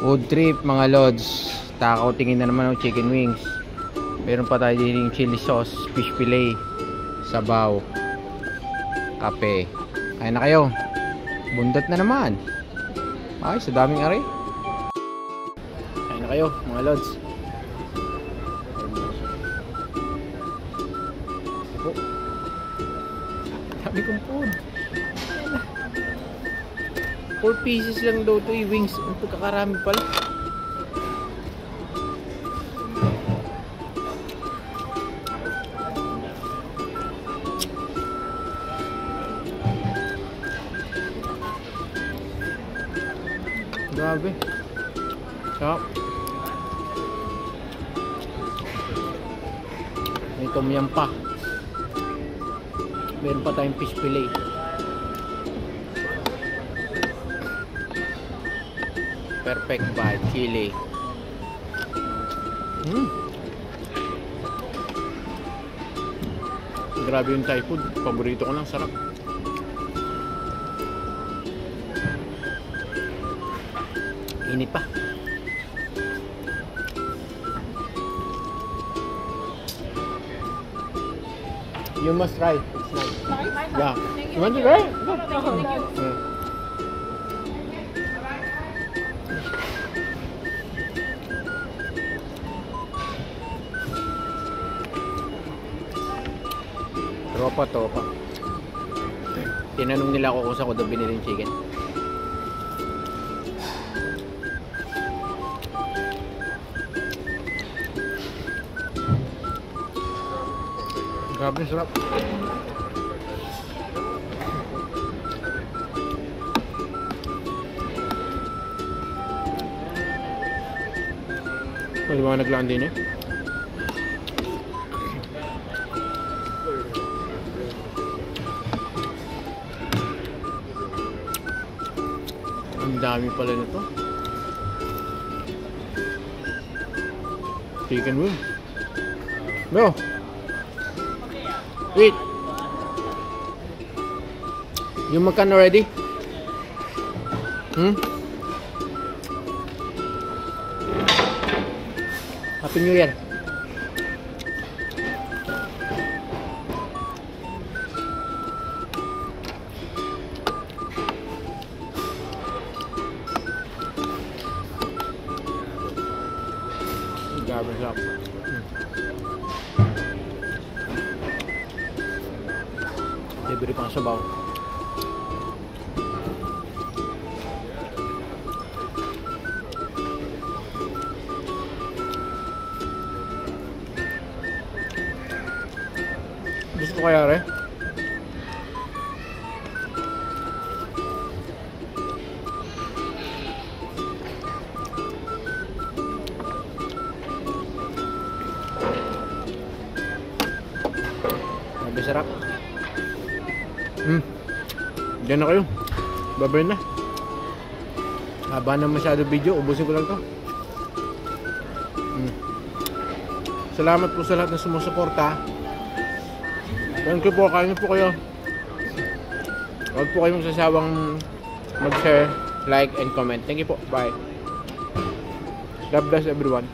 Food trip mga lods. Takaw tingin na naman ng chicken wings. Meron pa tayo din chili sauce, fish fillet, sabaw, kape. Ayun na kayo. Bundat na naman. Ay, sa daming ari. Ayun na kayo mga lods. Oh. Sabi kong food. 4 pieces lang daw ito wings. Ang pagkakarami pala. Grabe. Sarap. May tom yum pa. Meron pa tayong fish fillet. Perfect bite chili. Grabe yung Thai food. Paborito ko lang. Sarap. Init pa. You must try. It's nice. Yeah. You want to try? Tropa. Tinanong nila ako kung saan ko daw binili yung chicken. Grabe, sarap. May mga naglaan din eh. Ang dami pala nito. Chicken wing. No. Wait. Yung magkano ready? Happy New Year. Grabe sarap. Libre pang sabaw. Gusto ko kaya rin. Grabe sarap. Diyan na kayo. Babay na. Haba na masyado video. Ubusin ko lang to. Salamat po sa lahat na sumusuporta. Thank you po. Kain po kayo. Huwag po kayong sasawang mag-share, like, and comment. Thank you po. Bye. God bless everyone.